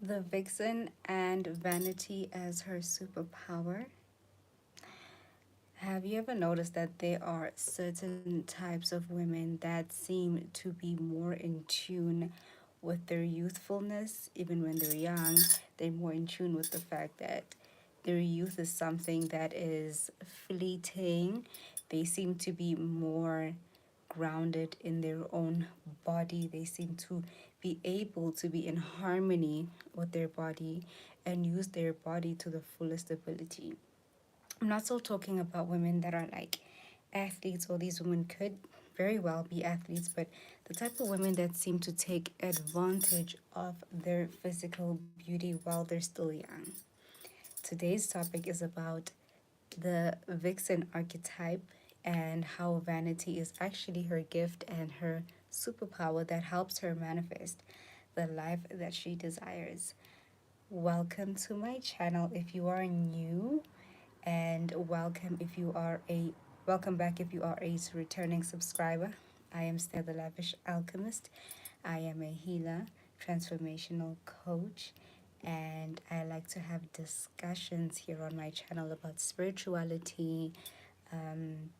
The vixen and vanity as her superpower. Have you ever noticed that there are certain types of women that seem to be more in tune with their youthfulness, even when they're young? They're more in tune with the fact that their youth is something that is fleeting. They seem to be more grounded in their own body. They seem to be able to be in harmony with their body and use their body to the fullest ability. I'm not so talking about women that are like athletes, or these women could very well be athletes, but the type of women that seem to take advantage of their physical beauty while they're still young. Today's topic is about the vixen archetype and how vanity is actually her gift and her superpower that helps her manifest the life that she desires. Welcome to my channel if you are new, and welcome back if you are a returning subscriber. I am Stella the Lavish Alchemist. I am a healer, transformational coach, and I like to have discussions here on my channel about spirituality, um,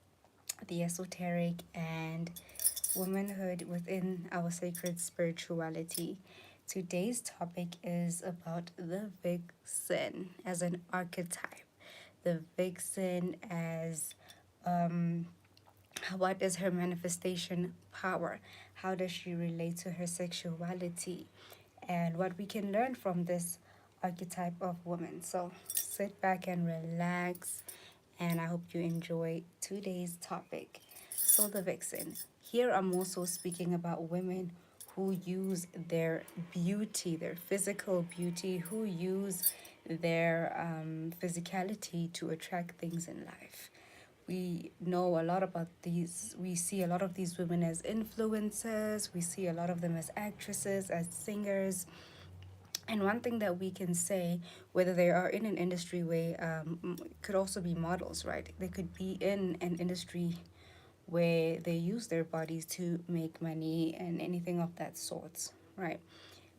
the esoteric, and womanhood within our sacred spirituality. Today's topic is about the vixen as an archetype, the vixen as um, what is her manifestation power? How does she relate to her sexuality? And what we can learn from this archetype of woman. So sit back and relax, and I hope you enjoy today's topic. So, the vixen. Here I'm also speaking about women who use their beauty, their physical beauty, who use their physicality to attract things in life. We know a lot about these. We see a lot of these women as influencers. We see a lot of them as actresses, as singers. And one thing that we can say, whether they are in an industry where could also be models, right? They could be in an industry where they use their bodies to make money and anything of that sort, right?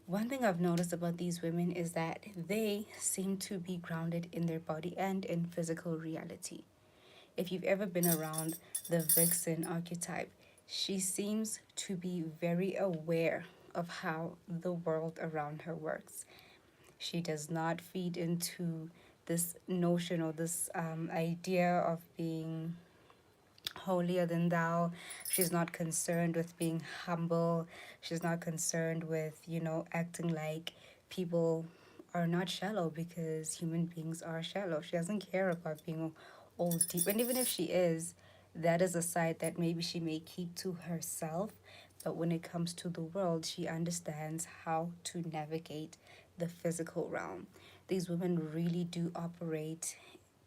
One thing I've noticed about these women is that they seem to be grounded in their body and in physical reality. If you've ever been around the vixen archetype, she seems to be very aware of how the world around her works. She does not feed into this notion or this idea of being holier than thou. She's not concerned with being humble. She's not concerned with, acting like people are not shallow, because human beings are shallow. She doesn't care about being all deep. And even if she is, that is a side that maybe she may keep to herself. But when it comes to the world, she understands how to navigate the physical realm. These women really do operate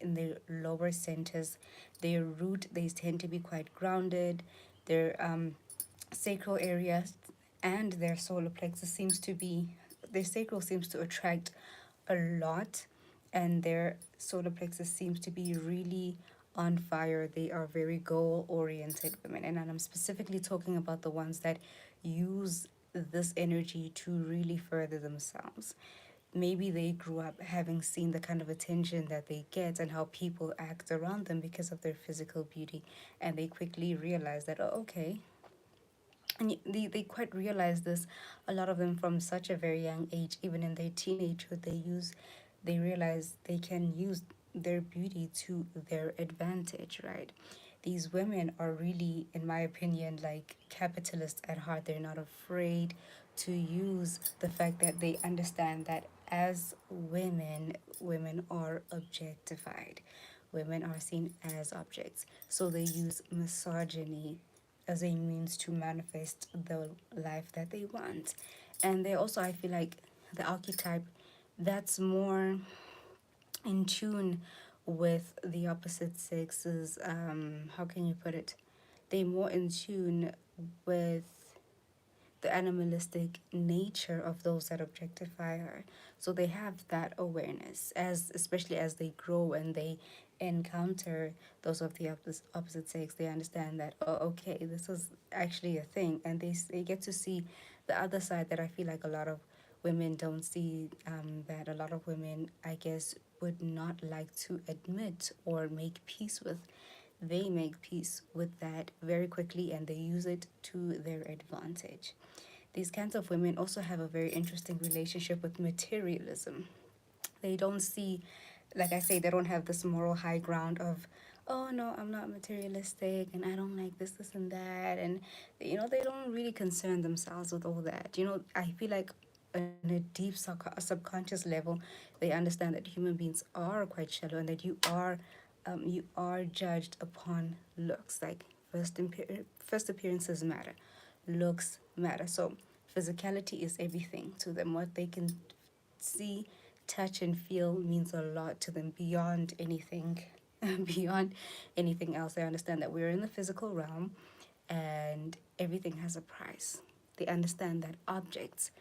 in their lower centers. Their root, they tend to be quite grounded. Their sacral area and their solar plexus seems to be, their sacral seems to attract a lot, and their solar plexus seems to be really on fire. They are very goal oriented women, and I'm specifically talking about the ones that use this energy to really further themselves. Maybe they grew up having seen the kind of attention that they get and how people act around them because of their physical beauty, and they quickly realize that, oh, okay. And they quite realize this, a lot of them from such a very young age. Even in their teenagehood, they realize they can use their beauty to their advantage, right? These women are really, in my opinion, like capitalists at heart. They're not afraid to use the fact that they understand that as women, women are objectified. Women are seen as objects. So they use misogyny as a means to manifest the life that they want. And they also, I feel like, the archetype that's more in tune with the opposite sexes. How can you put it? They're more in tune with the animalistic nature of those that objectify her. So they have that awareness, as especially as they grow and they encounter those of the opposite sex. They understand that, oh, okay, this is actually a thing, and they get to see the other side that I feel like a lot of women don't see that a lot of women, I guess, would not like to admit or make peace with. They make peace with that very quickly and they use it to their advantage. These kinds of women also have a very interesting relationship with materialism. They don't see, like I say, they don't have this moral high ground of, oh no, I'm not materialistic and I don't like this and that. And, they don't really concern themselves with all that. I feel like on a deep subconscious level, they understand that human beings are quite shallow and that you are judged upon looks. Like first appearances matter, looks matter. So physicality is everything to them. What they can see, touch, and feel means a lot to them beyond anything, beyond anything else. They understand that we're in the physical realm, and everything has a price. They understand that objects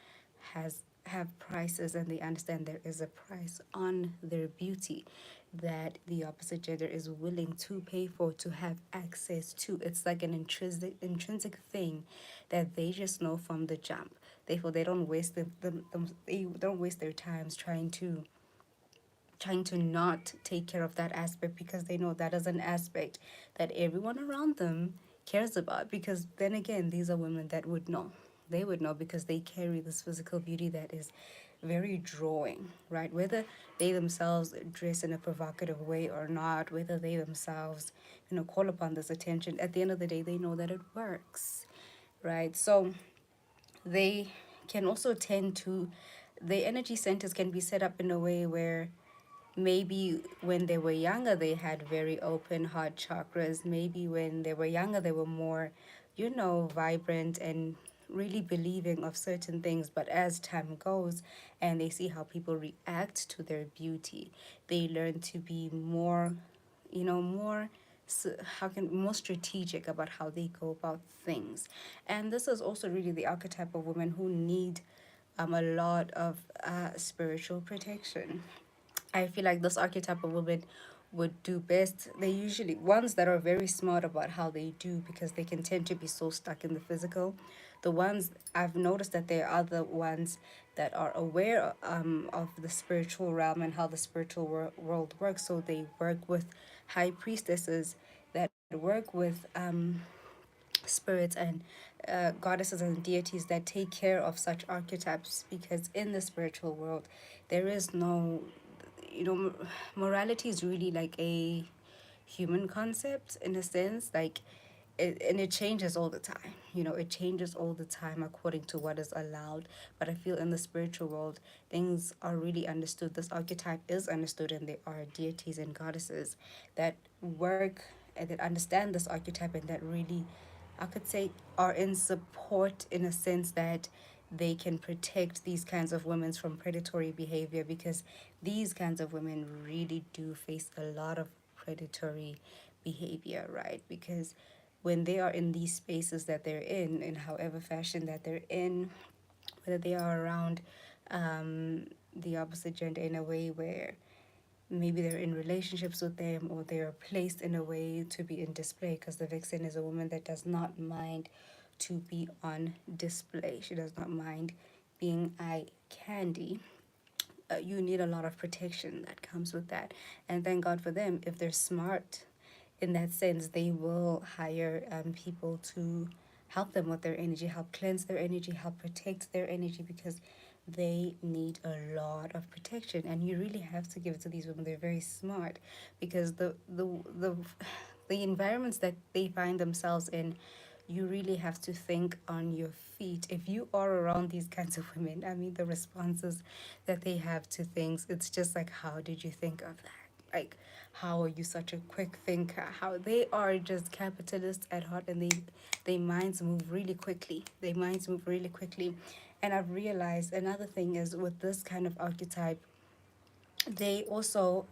has have prices, and they understand there is a price on their beauty that the opposite gender is willing to pay for, to have access to. It's like an intrinsic thing that they just know from the jump. Therefore, they don't waste they don't waste their times trying to not take care of that aspect, because they know that is an aspect that everyone around them cares about. Because then again, these are women that would know. They would know because they carry this physical beauty that is very drawing, right? Whether they themselves dress in a provocative way or not, whether they themselves, call upon this attention, at the end of the day, they know that it works, right? So they can also tend to, the energy centers can be set up in a way where maybe when they were younger they had very open heart chakras. Maybe when they were younger they were more, vibrant and really believing of certain things. But as time goes and they see how people react to their beauty, they learn to be more, more, how can more strategic about how they go about things. And this is also really the archetype of women who need a lot of spiritual protection. I feel like this archetype of women would do best. They usually ones that are very smart about how they do, because they can tend to be so stuck in the physical. The ones I've noticed that there are the ones that are aware of the spiritual realm and how the spiritual world works. So they work with high priestesses that work with spirits and goddesses and deities that take care of such archetypes, because in the spiritual world there is no, morality is really like a human concept in a sense, like and it changes all the time. It changes all the time according to what is allowed. But I feel in the spiritual world things are really understood. This archetype is understood, and there are deities and goddesses that work and that understand this archetype, and that really, I could say, are in support in a sense that they can protect these kinds of women from predatory behavior, because these kinds of women really do face a lot of predatory behavior, right? Because when they are in these spaces that they're in however fashion that they're in, whether they are around the opposite gender in a way where maybe they're in relationships with them, or they are placed in a way to be in display, because the vixen is a woman that does not mind to be on display. She does not mind being eye candy. You need a lot of protection that comes with that. And thank God for them. If they're smart in that sense, they will hire people to help them with their energy, help cleanse their energy, help protect their energy, because they need a lot of protection. And you really have to give it to these women. They're very smart, because the environments that they find themselves in, you really have to think on your feet. If you are around these kinds of women, I mean, the responses that they have to things, it's just like, how did you think of that? Like, how are you such a quick thinker? How they are just capitalists at heart, and they minds move really quickly. They minds move really quickly. And I've realized another thing is, with this kind of archetype, they also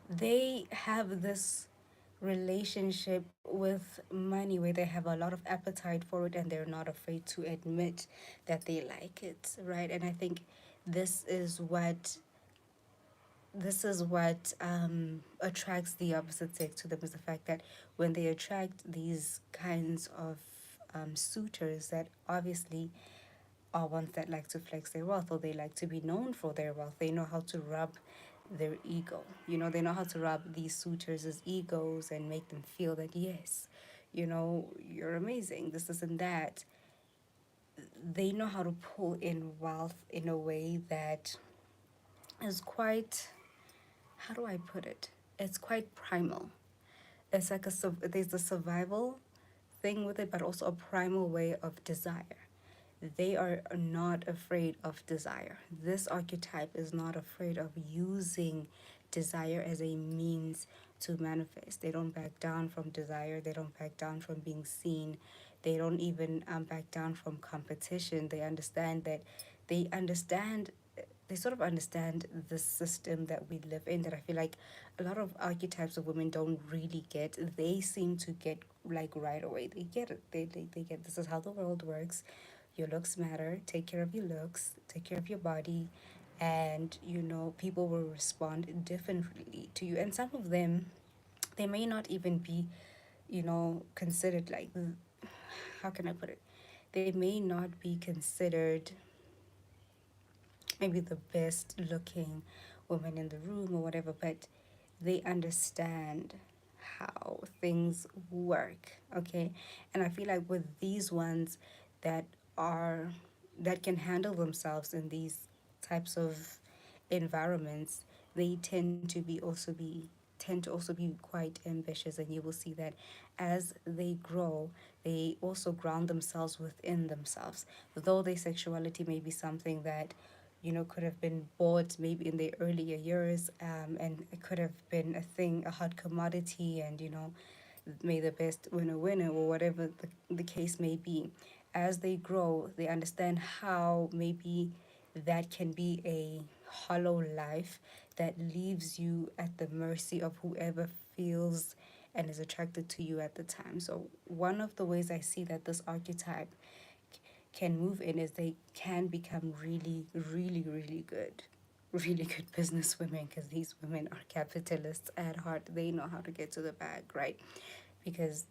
they have this relationship with money where they have a lot of appetite for it, and they're not afraid to admit that they like it, right? And I think this is what attracts the opposite sex to them, is the fact that when they attract these kinds of suitors that obviously are ones that like to flex their wealth, or they like to be known for their wealth. They know how to rub their ego. They know how to rub these suitors' egos and make them feel that, yes, you're amazing, this and that. They know how to pull in wealth in a way that is quite, how do I put it? It's quite primal. It's like there's a survival thing with it, but also a primal way of desire. They are not afraid of desire. This archetype is not afraid of using desire as a means to manifest. They don't back down from desire. They don't back down from being seen. They don't even back down from competition. They understand that they understand they sort of understand the system that we live in, that I feel like a lot of archetypes of women don't really get. They seem to get like right away. They get it. They get, this is how the world works. Your looks matter. Take care of your looks. Take care of your body. And, people will respond differently to you. And some of them, they may not even be, considered like, how can I put it? They may not be considered maybe the best looking woman in the room or whatever, but they understand how things work. Okay. And I feel like with these ones that are that can handle themselves in these types of environments, they tend to also be quite ambitious, and you will see that as they grow, they also ground themselves within themselves. Though their sexuality may be something that could have been bought maybe in the earlier years, and it could have been a thing, a hot commodity, and may the best winner winner, or whatever the case may be. As they grow, they understand how maybe that can be a hollow life that leaves you at the mercy of whoever feels and is attracted to you at the time. So one of the ways I see that this archetype can move in is they can become really, really, really good business women, because these women are capitalists at heart. They know how to get to the bag, right? Because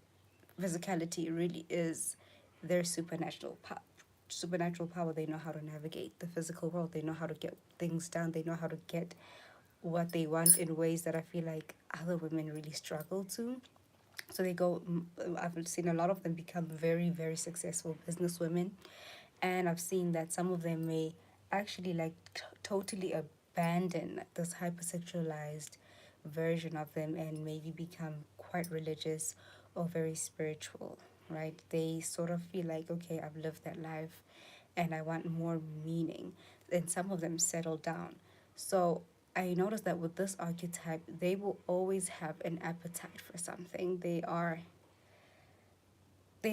physicality really is their supernatural power. They know how to navigate the physical world. They know how to get things done. They know how to get what they want in ways that I feel like other women really struggle to. So they go, I've seen a lot of them become very, very successful business women. And I've seen that some of them may actually like totally abandon this hypersexualized version of them and maybe become quite religious or very spiritual, right? They sort of feel like, okay, I've lived that life and I want more meaning. And some of them settle down. So I noticed that with this archetype, they will always have an appetite for something. They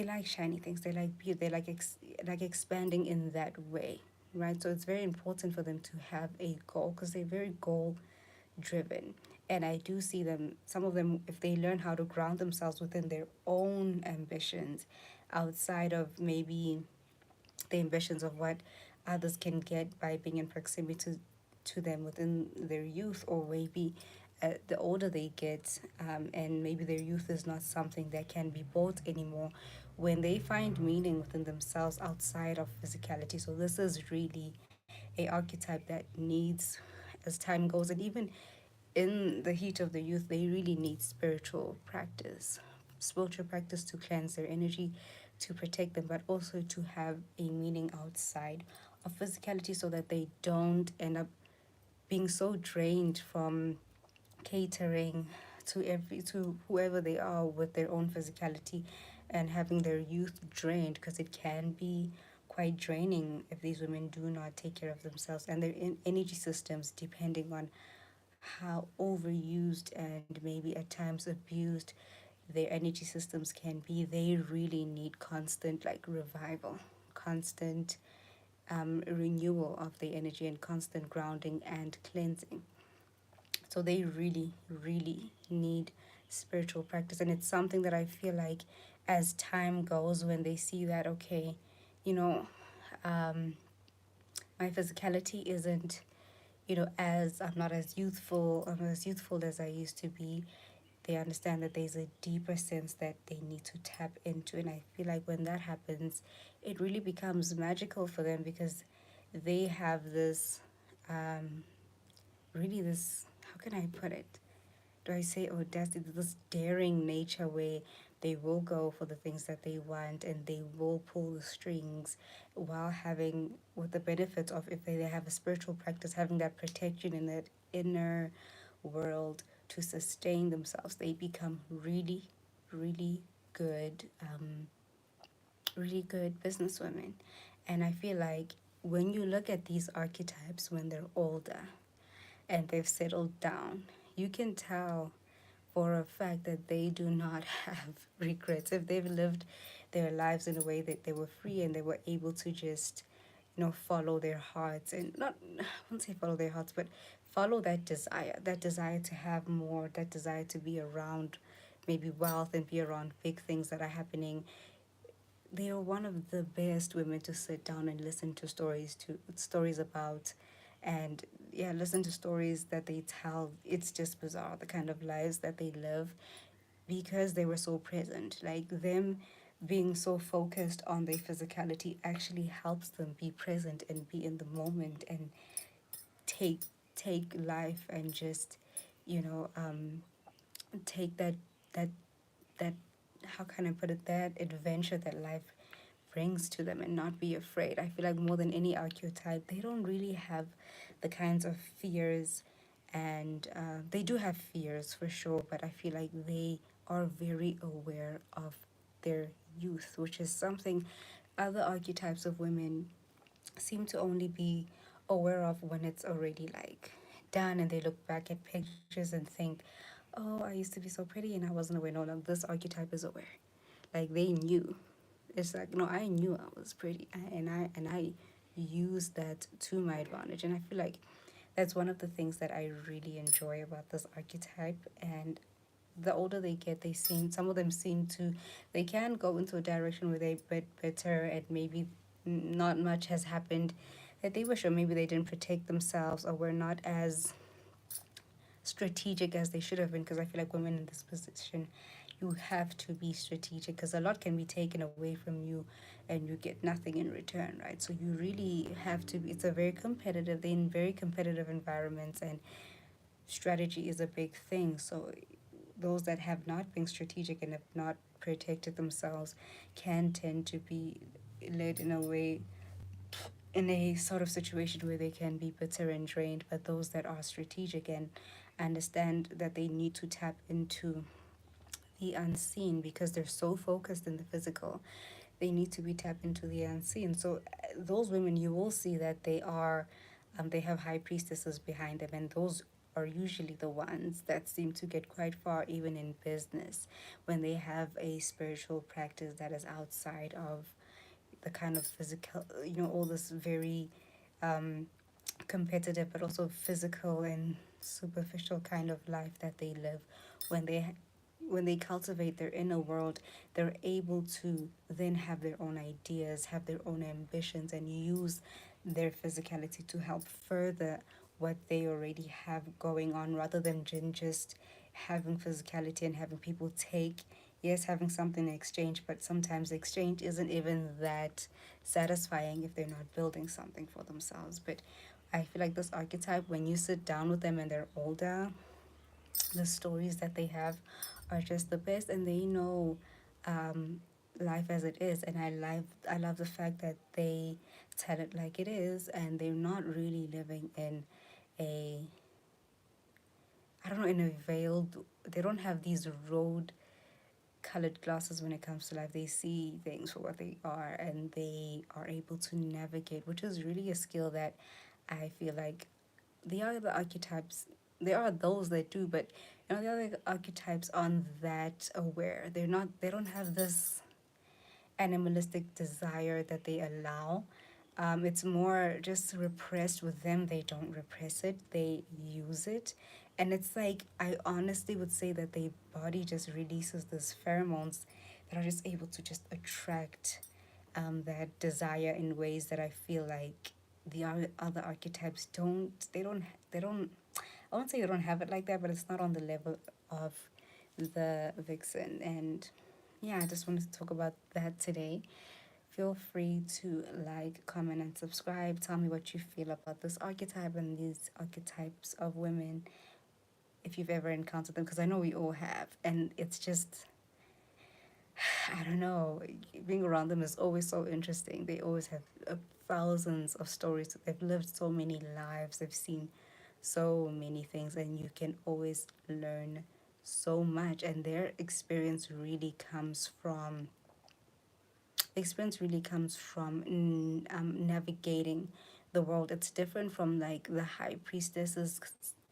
like shiny things. They like beauty. They like like expanding in that way, right? So it's very important for them to have a goal, because they're very goal driven. And I do see them, some of them, if they learn how to ground themselves within their own ambitions, outside of maybe the ambitions of what others can get by being in proximity to them within their youth, or maybe the older they get, and maybe their youth is not something that can be bought anymore, when they find meaning within themselves outside of physicality. So this is really a archetype that needs, as time goes, and even in the heat of the youth, they really need spiritual practice to cleanse their energy, to protect them, but also to have a meaning outside of physicality, so that they don't end up being so drained from catering to whoever they are with their own physicality, and having their youth drained, because it can be quite draining if these women do not take care of themselves and their energy systems, depending on how overused and maybe at times abused their energy systems can be. They really need constant like revival, constant renewal of their energy, and constant grounding and cleansing. So they really, really need spiritual practice. And it's something that I feel like as time goes, when they see that, okay, you know, um, my physicality isn't, as I'm not as youthful as I used to be, They understand that there's a deeper sense that they need to tap into. And I feel like when that happens, it really becomes magical for them because they have this, really, this, how can I put it? Do I say audacity, this daring nature where they will go for the things that they want and they will pull the strings while having, with the benefit of, if they have a spiritual practice, having that protection in that inner world to sustain themselves. They become really, really good, really good businesswomen. And I feel like when you look at these archetypes when they're older and they've settled down, you can tell for a fact that they do not have regrets. If they've lived their lives in a way that they were free and they were able to just, follow their hearts, and not, I won't say follow their hearts, but follow that desire to have more, that desire to be around maybe wealth and be around big things that are happening. They are one of the best women to sit down and listen to stories about, and yeah, listen to stories that they tell. It's just bizarre the kind of lives that they live because they were so present. Like them being so focused on their physicality actually helps them be present and be in the moment and take take life and just, you know, take that that how can I put it, that adventure that life brings to them and not be afraid. I feel like more than any archetype, they don't really have the kinds of fears, and they do have fears for sure, but I feel like they are very aware of their youth, which is something other archetypes of women seem to only be aware of when it's already like done and they look back at pictures and think, oh, I used to be so pretty and I wasn't aware. No, no, this archetype is aware. Like they knew. It's like, no, I knew I was pretty, and I used that to my advantage. And I feel like that's one of the things that I really enjoy about this archetype. And the older they get, some of them seem to, they can go into a direction where they bit bitter and maybe not much has happened that they wish, or maybe they didn't protect themselves or were not as strategic as they should have been. Because I feel like women in this position, you have to be strategic because a lot can be taken away from you and you get nothing in return, right? So you really have to be, it's a very competitive, they're in very competitive environments, and strategy is a big thing. So those that have not been strategic and have not protected themselves can tend to be led in a way, in a sort of situation where they can be bitter and drained. But those that are strategic and understand that they need to tap into the unseen because they're so focused in the physical, they need to be tapped into the unseen. So those women, you will see that they have high priestesses behind them, and those are usually the ones that seem to get quite far even in business when they have a spiritual practice that is outside of the kind of physical, all this very competitive but also physical and superficial kind of life that they live. When they when they cultivate their inner world, they're able to then have their own ideas, have their own ambitions, and use their physicality to help further what they already have going on, rather than just having physicality and having people take, yes, having something in exchange, but sometimes the exchange isn't even that satisfying if they're not building something for themselves. But I feel like this archetype, when you sit down with them and they're older, the stories that they have are just the best, and they know life as it is. And I love the fact that they tell it like it is, and they're not really living in a, I don't know, in a veiled, they don't have these road colored glasses when it comes to life. They see things for what they are, and they are able to navigate, which is really a skill that I feel like the other archetypes, there are those that do, but the other archetypes aren't that aware. They don't have this animalistic desire that they allow. It's more just repressed with them. They don't repress it, they use it. And it's like, I honestly would say that their body just releases these pheromones that are just able to just attract that desire in ways that I feel like the other archetypes don't. They don't. I won't say they don't have it like that, but it's not on the level of the VIXEN. And yeah, I just wanted to talk about that today. Feel free to like, comment, and subscribe. Tell me what you feel about this archetype and these archetypes of women, if you've ever encountered them, because I know we all have. And it's just, I don't know, being around them is always so interesting. They always have thousands of stories. They've lived so many lives. They've seen so many things, and you can always learn so much. And their experience really comes from navigating the world. It's different from like the high priestess's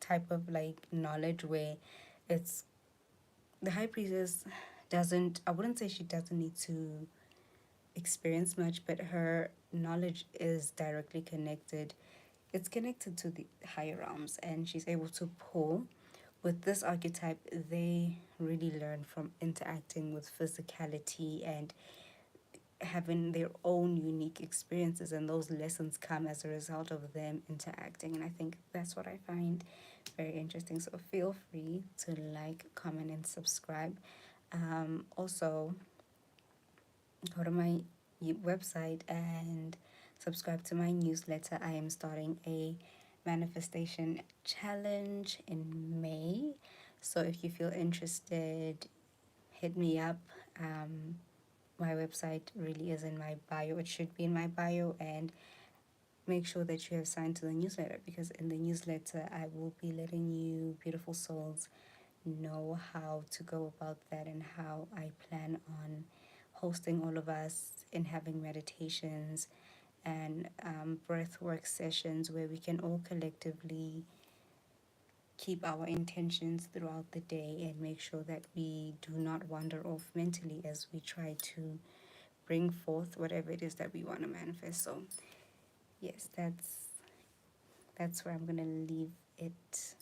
type of like knowledge, where it's the high priestess doesn't, I wouldn't say she doesn't need to experience much, but her knowledge is directly connected. It's connected to the higher realms, and she's able to pull. With this archetype, they really learn from interacting with physicality and having their own unique experiences, and those lessons come as a result of them interacting. And I think that's what I find very interesting. So feel free to like, comment, and subscribe. Also, go to my website and subscribe to my newsletter. I am starting a manifestation challenge in May. So if you feel interested, hit me up. My website really is in my bio. It should be in my bio. And make sure that you have signed to the newsletter, because in the newsletter, I will be letting you beautiful souls know how to go about that, and how I plan on hosting all of us and having meditations and breath work sessions where we can all collectively keep our intentions throughout the day and make sure that we do not wander off mentally as we try to bring forth whatever it is that we want to manifest. So yes, that's where I'm gonna leave it